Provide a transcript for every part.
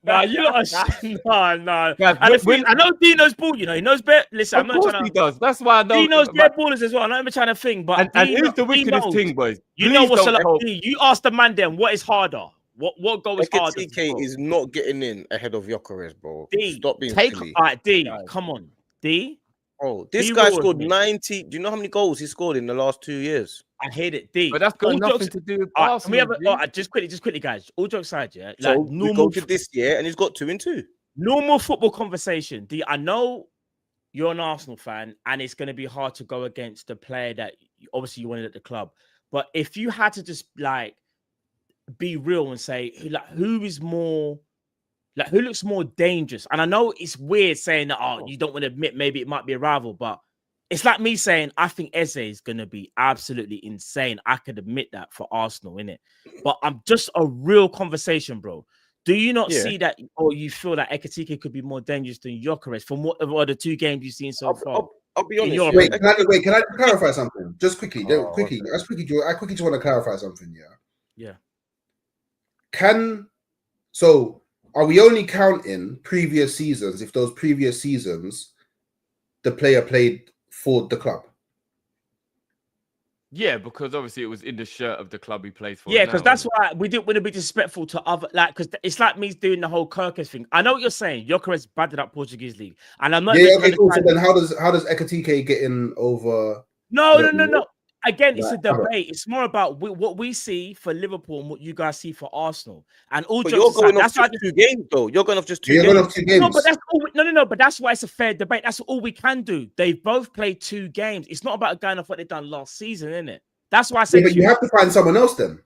Nah, you lot are nah. Guys, I know Dino's ball. You know, he knows better. Listen, I'm not trying to. He does. That's why I know. Dino's their ballers as well. I'm not even trying to think, but and here's the wickedest thing, boys. You know what's you ask the man then what is harder. What goal is harder? Ekitike is not getting in ahead of Gyokeres, bro. D, stop being silly. All right, D, come on, D. Oh, this guy scored 90. Do you know how many goals he scored in the last 2 years? I hate it, D. But that's got nothing to do with Arsenal. Just quickly, guys. All jokes aside, yeah. Like so we go to this year, and he's got 2 and 2. Normal football conversation, D. I know you're an Arsenal fan, and it's going to be hard to go against the player that obviously you wanted at the club. But if you had to just like be real and say, who is more, like, who looks more dangerous? And I know it's weird saying that, you don't want to admit maybe it might be a rival, but it's like me saying, I think Eze is going to be absolutely insane. I could admit that for Arsenal, innit? But I'm just a real conversation, bro. Do you not see that, or you feel that Ekitike could be more dangerous than Gyokeres from what the 2 games you've seen so far? I'll be honest. Wait, can I clarify something? Just quickly. I quickly just want to clarify something, Yeah. So are we only counting previous seasons if those previous seasons the player played for the club? Yeah, because obviously it was in the shirt of the club he plays for. Yeah, because that's why we didn't want to be disrespectful to other, like, because it's like me doing the whole Gyokeres thing. I know what you're saying. Gyokeres battered up Portuguese league, and I'm not. Yeah, okay, cool. So then how does Ekitike get in over? No. Again, it's a debate. It's more about what we see for Liverpool and what you guys see for Arsenal. And all but you're going off just 2 games, though. You're going off just 2 games. Going off 2 games. No, but that's all. No. But that's why it's a fair debate. That's all we can do. They've both played 2 games. It's not about going off what they've done last season, isn't it? That's why I say. But you have to find someone else then,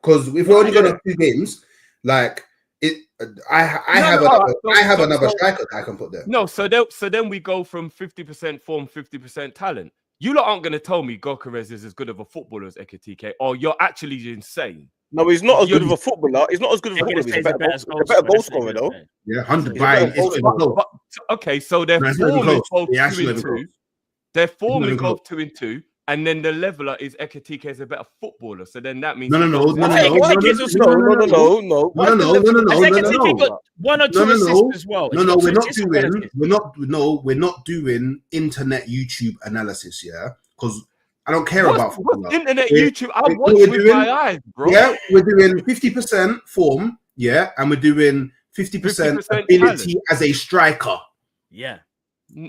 because if we're only going off 2 games, like it, I have another striker that I can put there. No, so then we go from 50% form, 50% talent. You lot aren't going to tell me Gyokeres is as good of a footballer as Ekitike, or you're actually insane. No, he's not as good of a footballer. He's not as good of a footballer. He's a better goal scorer, though. Yeah, 100. Okay, so their form is both 2 and 2. Their form is both 2 and 2. And then the leveler is Ekitike is a better footballer. So then that means no. Ekitike got 1 or 2 assists as well. No, we're not doing internet YouTube analysis, yeah? Because I don't care about football. Internet YouTube, I watch with my eyes, bro. Yeah, we're doing 50% form, yeah, and we're doing 50% ability as a striker. Yeah.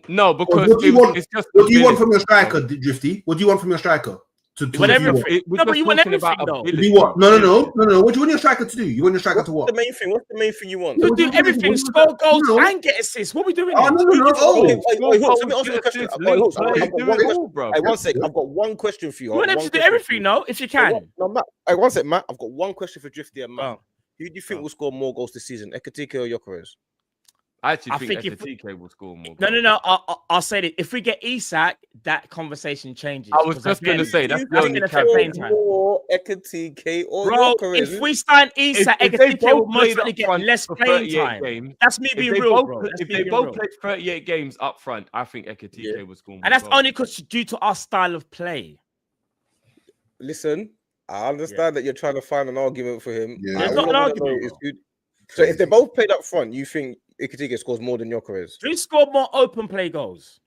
No, because what do you want from your striker, Drifty? What do you want from your striker? Whatever. No, but you want everything, though. Do you want? No. What do you want your striker to do? You want your striker to what? What's the main thing you want? You do everything, score goals and get assists. What are we doing? Oh, no. Let me ask you a question. One sec. I've got one question for you. You want them to do everything, no? If you can. No, Matt. One sec, Matt. I've got one question for Drifty and Matt. Who do you think will score more goals this season, Ekitike or Gyokeres? I actually think Ekitike will score more. No. I'll say that if we get Isak, that conversation changes. I was just going to say that's the only campaign time. More Ekitike or Gyokeres. If we sign Isak, Ekitike will most likely get less playing time. That's me being real, bro. If they both played 38 games up front, I think Ekitike will score more. And that's only because due to our style of play. Listen, I understand that you're trying to find an argument for him. Yeah. There's not an argument. So if they both played up front, you think Ekitike scores more than Gyokeres? Do you score more open play goals?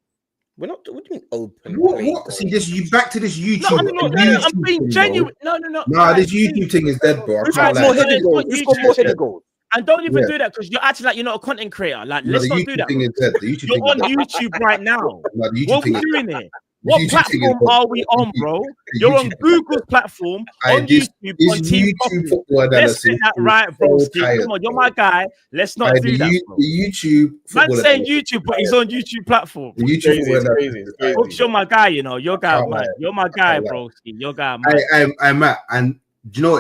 We're not. What do you mean open? What? See this? You back to this YouTube? No, I'm being genuine. No. Nah, this YouTube thing is dead, bro. Who's got more headed goals? And don't even do that because you're acting like you're not a content creator. Like, let's not do that. You're on YouTube right now. What are we doing here? What platform are we on, bro? You're on Google's platform, on YouTube, on Team Football. Let's get that right, bro. Come on, you're my guy. Let's not do that, bro. The YouTube. Man's saying YouTube, but he's on YouTube platform. The YouTube Folks, you're my guy, you know. Your guy, man. You're my guy, bro. Your guy, man. I'm Matt. And do you know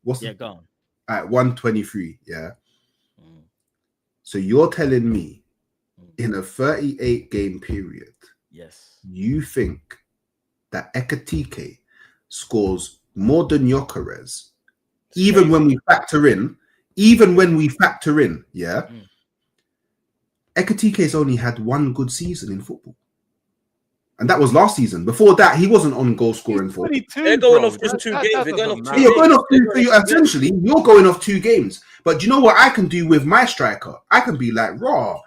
what, yeah? Go on. At 123, yeah? So you're telling me in a 38 game period, yes, you think that Ekitike scores more than Gyokeres, even when we factor in, yeah? Ekitike's only had 1 good season in football. And that was last season. Before that, he wasn't on goal scoring form. They're going off just 2 games. You're going off 2 games. Essentially, you're going off 2 games. But do you know what I can do with my striker? I can be like, raw.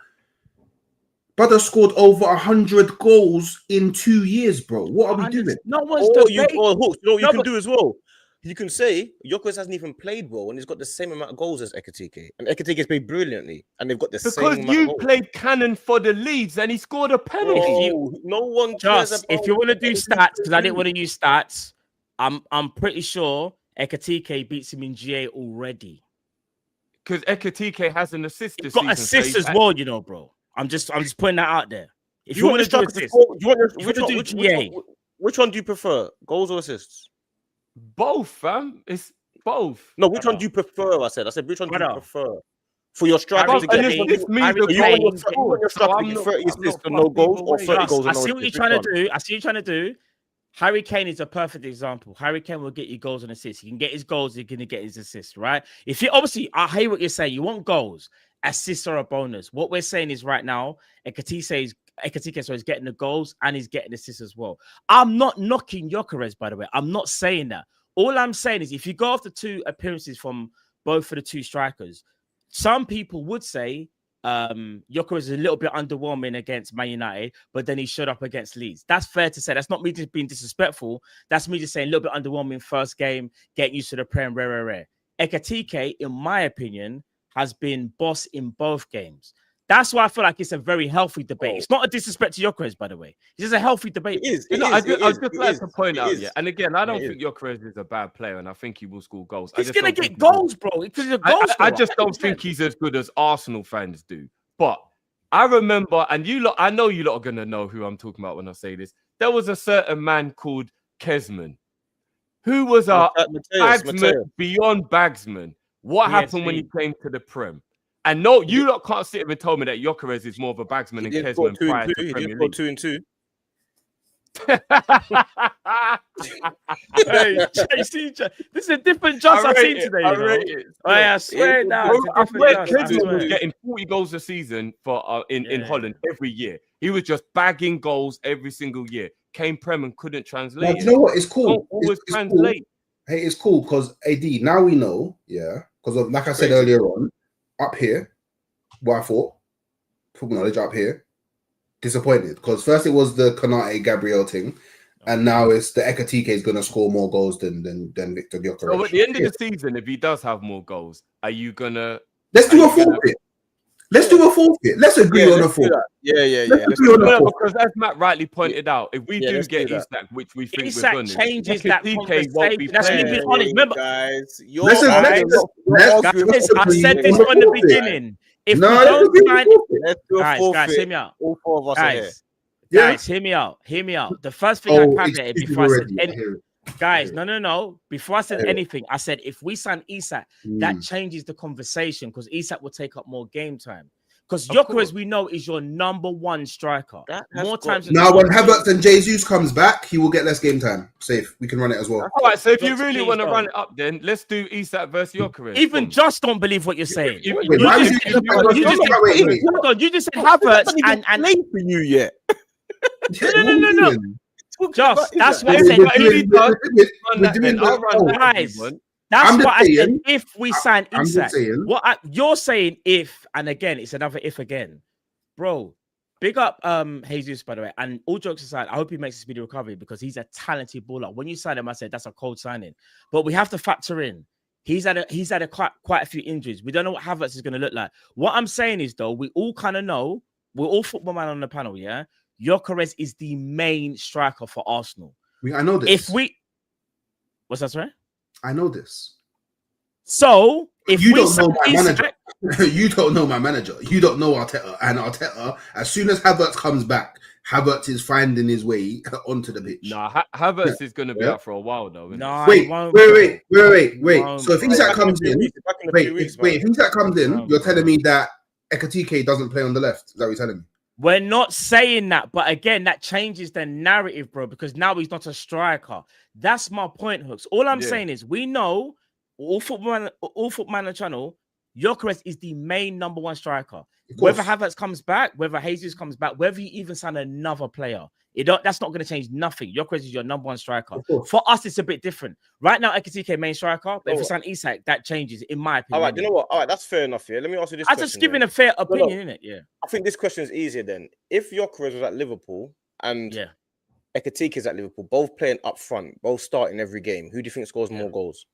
Brother scored over 100 goals in 2 years, bro. What are we doing? No one's Hooks, you know what you can do as well? You can say Gyokeres hasn't even played well and he's got the same amount of goals as Ekitike. And Ekitike's played brilliantly and they've got the same amount of goals. Because you played cannon for the Leeds and he scored a penalty. No one cares about if you want to do stats, because I didn't want to use stats, I'm pretty sure Ekitike beats him in GA already. Because Ekitike has an assist this He's got season. assists as well, you know, bro. I'm just putting that out there. If you want to do assists, which one do you prefer? Goals or assists? Both, fam. It's both. No, which one do you prefer? I said, which one do you prefer? For your striker to get you want your striker to get 30 assists and no goals, or 30 goals and no assists? I see what you're trying to do. I see what you're trying to do. Harry Kane is a perfect example. Harry Kane will get you goals and assists. He can get his goals, he's going to get his assists, right? If you obviously, I hear what you're saying. You want goals, assists are a bonus. What we're saying is right now, Ekitike is getting the goals and he's getting assists as well. I'm not knocking Gyokeres, by the way. I'm not saying that. All I'm saying is if you go after 2 appearances from both of the 2 strikers, some people would say Gyokeres is a little bit underwhelming against Man United, but then he showed up against Leeds. That's fair to say. That's not me just being disrespectful. That's me just saying a little bit underwhelming first game, getting used to the Prem, rare. Ekitike, in my opinion, has been boss in both games. That's why I feel like it's a very healthy debate. It's not a disrespect to Gyokeres, by the way. It's just a healthy debate. I just like to point out, and again, I don't think Gyokeres is a bad player, and I think he will score goals. He's going to get goals, bro. I just don't think he's as good as Arsenal fans do. But I remember, and I know you lot are going to know who I'm talking about when I say this. There was a certain man called Kesman, who was a bagsman beyond bagsman. What happened when he came to the Prem? And no, you lot can't sit here and tell me that Gyokeres is more of a bagsman than Kesman prior to Premier League. 2 and 2. Hey, this is a different Just I've seen today. I swear now. Kesman was getting 40 goals a season for in Holland every year. He was just bagging goals every single year. Came Prem and couldn't translate. You know what? It's cool. Don't always translate. Cool. Hey, it's cool because AD. Now we know, because of like I said earlier on. Up here, what I thought, football knowledge up here, disappointed because first it was the Konate Gabriel thing, and now it's the Ekitike is going to score more goals than Victor Gyokeres. So at the end of the season, if he does have more goals, are you gonna? Let's do a forfeit. Let's do a forfeit. Let's agree on a forfeit. Let's agree on a forfeit. Because as Matt rightly pointed out, if we do get Isak, which we think Isak we're going to, changes that conversation. won't be That's me being honest. Remember, guys, I said this from the beginning. If we don't sign, let's do a forfeit. Guys, hear me out. All 4 of us are here. Guys, hear me out. Hear me out. The first thing I caveated before I said anything. Guys, no. Before I said anything, I said if we sign Isak, that changes the conversation because Isak will take up more game time. Because Gyokeres, we know, is your #1 striker. More times than now, when Havertz and Jesus comes back, he will get less game time. Safe. We can run it as well. All right, so if you really want to run it up, then let's do Isak versus Gyokeres. Even just don't believe what you're saying. You just said Havertz and play for you yet. No. Just that's what I said. Guys. That's what I said. If we sign Isak, you're saying if, and again, it's another if again, bro. Big up Jesus, by the way. And all jokes aside, I hope he makes a speedy recovery because he's a talented baller. When you sign him, I said that's a cold signing. But we have to factor in he's had quite a few injuries. We don't know what Havertz is going to look like. What I'm saying is though, we all kind of know. We're all football man on the panel, yeah. Gyokeres is the main striker for Arsenal. I know this. What's that, sorry? I know this. So if you don't know my manager, you don't know my manager. You don't know Arteta. And Arteta, as soon as Havertz comes back, Havertz is finding his way onto the pitch. Nah, Havertz is going to be out for a while though. No, wait. So if Isak comes in, if Isak comes in, you're telling me that Ekitike doesn't play on the left. Is that what you're telling me? We're not saying that, but again, that changes the narrative, bro, because now he's not a striker. That's my point, Hooks. All I'm saying is we know all football man channel, Gyokeres is the main number one striker. Whether Havertz comes back, whether Jesus comes back, whether you even sign another player, that's not going to change nothing. Gyokeres is your number one striker. For us, it's a bit different. Right now, Ekitike main striker, but if we sign Isak, that changes, in my opinion. All right, you know what? All right, that's fair enough. Yeah, let me ask you this. I'm just giving a fair opinion, innit? Yeah. I think this question is easier then. If Gyokeres was at Liverpool and Ekitike is at Liverpool, both playing up front, both starting every game, who do you think scores more goals?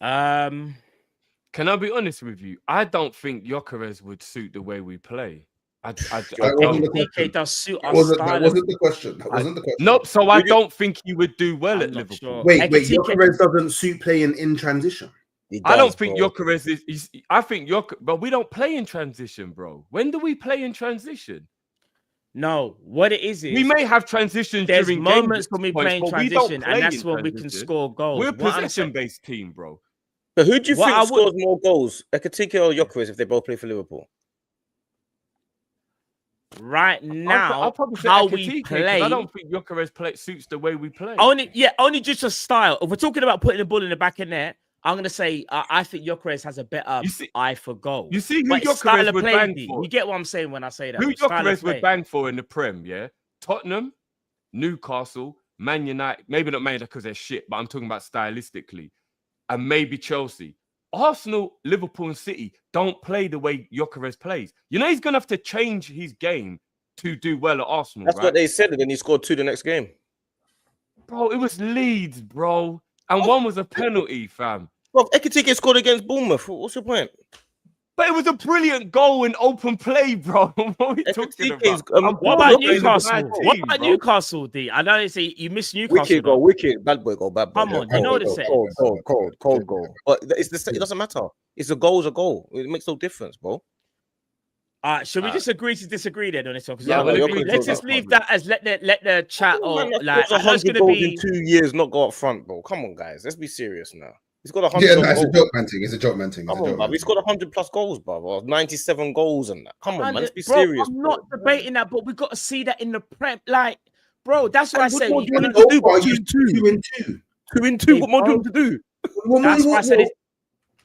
Can I be honest with you? I don't think Gyokeres would suit the way we play. Ekitike does suit our style. That wasn't the question. That wasn't the question. Nope. So I don't think he would do well at Liverpool. Sure. Wait. Gyokeres doesn't suit playing in transition. I don't think Gyokeres is. I think but we don't play in transition, bro. When do we play in transition? No, what it is we may have transitions during moments when we play in transition, and that's when we can score goals. We're a possession-based team, bro. But who do you think scores more goals, Ekitike or Gyokeres, if they both play for Liverpool? Right now, I'll probably say how Ekitike, we play, I don't think Gyokeres suits the way we play. Only just a style. If we're talking about putting the ball in the back of net, I'm gonna say I think Gyokeres has a better eye for goal. You see who Gyokeres would bang for? You get what I'm saying when I say that. Who Gyokeres would bang for in the Prem? Yeah, Tottenham, Newcastle, Man United. Maybe not Man United because they're shit, but I'm talking about stylistically, and maybe Chelsea. Arsenal, Liverpool, and City don't play the way Gyokeres plays. You know he's gonna have to change his game to do well at Arsenal. That's what they said, and then he scored 2 the next game. Bro, it was Leeds, bro. And one was a penalty, fam. Well, Ekitike scored against Bournemouth. What's your point? But it was a brilliant goal in open play, bro. What are we talking about? What about Newcastle? What about Newcastle, D? I know they say you missed Newcastle. Wicked. Bad boy goal, bad boy. Come on, you know what it says. Cold goal. But it's the same. It doesn't matter. It's a goal's a goal. It makes no difference, bro. Should we just agree to disagree then on this one? Yeah, let's just leave that as let the chat or like 100 goals in 2 years, not go up front, bro. Come on, guys, let's be serious now. He's got 100. Yeah, no, it's a joke, man. It's a joke, man. Come on, bro. He's got 100+ goals, bro. 97 goals and that. Come on, man. Let's be bro, serious. I'm not debating that, but we got to see that in the Prem. Like, bro, that's what I said. What do you want to do? 2 and 2. 2 and 2. What more do you want to do? That's why I said it.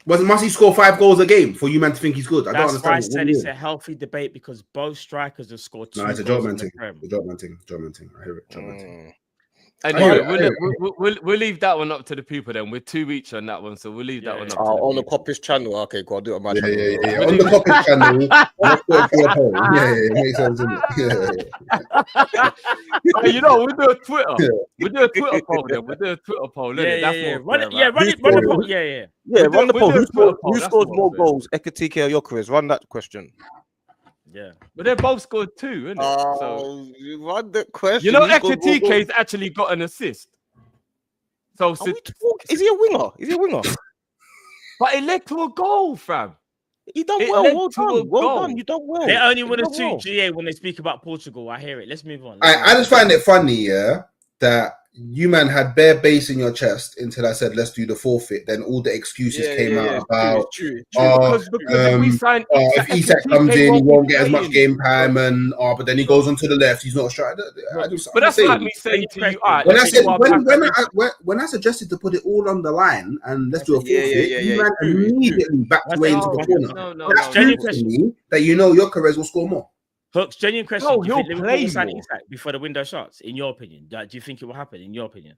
Must he score 5 goals a game for you man to think he's good? I don't understand. That's why I said it's a healthy debate because both strikers have scored 2 goals. It's a job man thing. It's a job man thing. I hear it. Job man thing. Anyway, we'll leave that one up to the people then. We're 2 each on that one, so we'll leave that one up. On the Coppish channel. Okay, cool. I'll do it on my channel. Yeah. On the Coppish channel. It makes sense, isn't it? You know, we'll do a Twitter. We'll do a Twitter poll then. We'll do a Twitter poll. Run the poll. Yeah, run the poll. Who scores more goals, Ekitike or Gyokeres? Run that question. Yeah, but they both scored 2, isn't it? So you run the question. You know, Ekitike's actually got an assist. So is he a winger? But it led to a goal, fam. He done well. Well done. You done well. They only want to toot GA when they speak about Portugal. I hear it. Let's move on. I just find it funny, that you man had bare bass in your chest until I said let's do the forfeit. Then all the excuses came out about if Isak comes in, he won't get as much game time, and but then he goes onto the left, he's not a striker. But that's like me saying to you, when I suggested to put it all on the line and let's do a forfeit, you man immediately backed away into the corner. That's proves to me that you know Gyokeres will score more. Hooks, genuine question. Do you think Liverpool will sign Isak before the window shuts? In your opinion, do you think it will happen? In your opinion,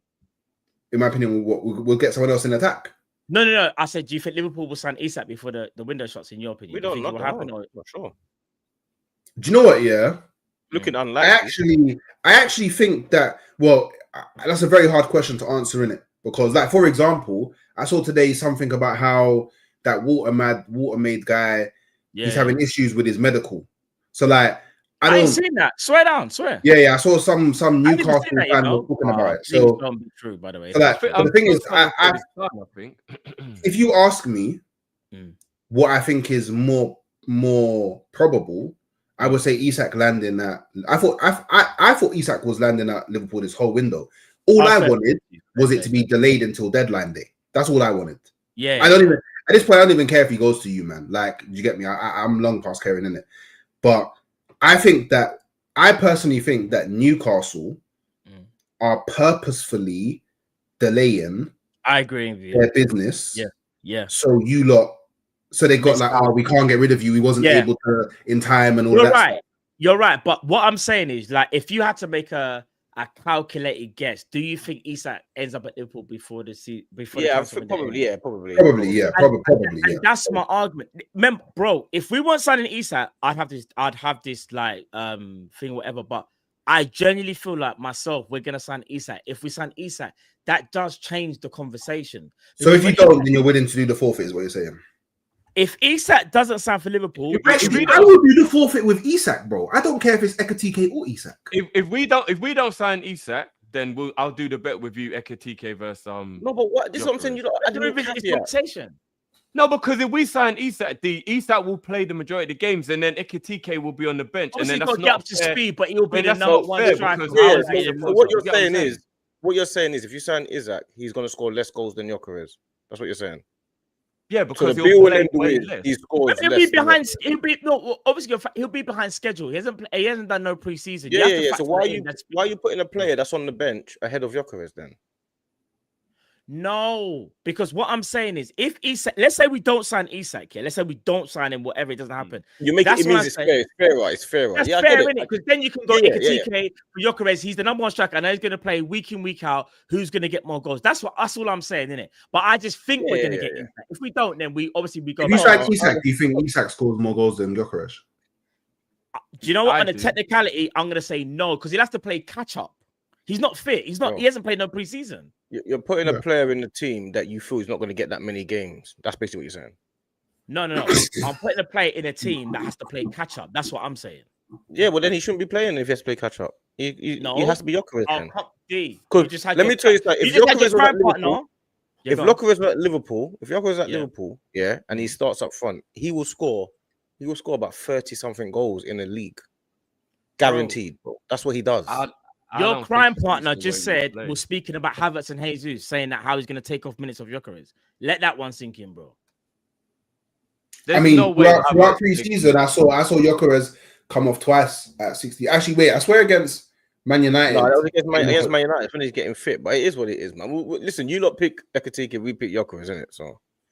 in my opinion, we'll get someone else in attack. No. I said, do you think Liverpool will sign Isak before the window shuts? In your opinion, we don't think know. It will happen or not sure. Do you know what? Yeah, looking unlikely. I actually think that. Well, that's a very hard question to answer, innit? Because, like, for example, I saw today something about how that water-made guy he's having issues with his medical. So, like, I ain't seen that. Swear down, swear. Yeah. I saw some Newcastle fan talking about it. So, don't be true, by the way. So but the thing is, I think if you ask me what I think is more probable, I would say Isak landing at. I thought Isak was landing at Liverpool this whole window. All I wanted was it to be delayed until deadline day. That's all I wanted. Yeah. I don't even at this point. I don't even care if he goes to you, man. Like, you get me? I'm long past caring, innit? But I personally think that Newcastle are purposefully delaying I agree with you. their business. Yeah. So you lot So they got like, oh, we can't get rid of you. He wasn't able to in time and all You're that. right. Stuff. You're right. But what I'm saying is, like, if you had to make a calculated guess, do you think Isak ends up at Liverpool before the season? Probably. And that's my argument. Remember, bro, if we weren't signing Isak, I'd have this like thing, whatever. But I genuinely feel like myself, we're gonna sign Isak. If we sign Isak, that does change the conversation. So if you don't, then you're willing to do the forfeit, is what you're saying. If Isak doesn't sign for Liverpool, actually, I will do the forfeit with Isak, bro. I don't care if it's Ekitike or Isak. If we don't sign Isak, then I'll do the bet with you, Ekitike versus No, but what? This is what I'm saying. You don't. I didn't revisit this conversation. No, because if we sign Isak, Isak will play the majority of the games, and then Ekitike will be on the bench. Obviously, and then that's not get up to speed, but he'll be the number one striker. So what you're saying is, if you sign Isak, he's going to score less goals than Gyokeres. That's what you're saying. Yeah, because so he scores. He'll be behind. Obviously, he'll be behind schedule. He hasn't done no preseason. Yeah. So why are you putting a player that's on the bench ahead of Gyokeres then? No, because what I'm saying is, if Isak, let's say we don't sign Isak, let's say we don't sign him, whatever, it doesn't happen. You make it means it's fair. It's fair, right? It's fair, right? That's fair, isn't it? Because then you can go Ekitike for Gyokeres. He's the number one striker. I know he's going to play week in, week out. Who's going to get more goals? That's all I'm saying, isn't it? But I just think we're going to get Isak. If we don't, then we go. If you sign Isak, do you think Isak scores more goals than Gyokeres? Do you know what? On a technicality, I'm going to say no, because he'll have to play catch up. He's not fit. He hasn't played no preseason. You're putting a player in the team that you feel is not going to get that many games. That's basically what you're saying. No. I'm putting a player in a team that has to play catch up. That's what I'm saying. Yeah, well then he shouldn't be playing if he has to play catch up. He has to be Gyokeres then. Because let me tell you something. If Gyokeres was at Liverpool, and he starts up front, he will score about 30-something goals in a league. Guaranteed, bro. That's what he does. Your crime partner just said we're speaking about Havertz and Jesus, saying that how he's going to take off minutes of Gyokeres. Let that one sink in, bro. I mean, throughout pre-season, I saw Gyokeres come off twice at 60. Actually, wait, I swear against Man United. No, that was against Man United when he's getting fit. But it is what it is, man. Listen, you lot pick Ekitike, we pick Gyokeres, isn't it? So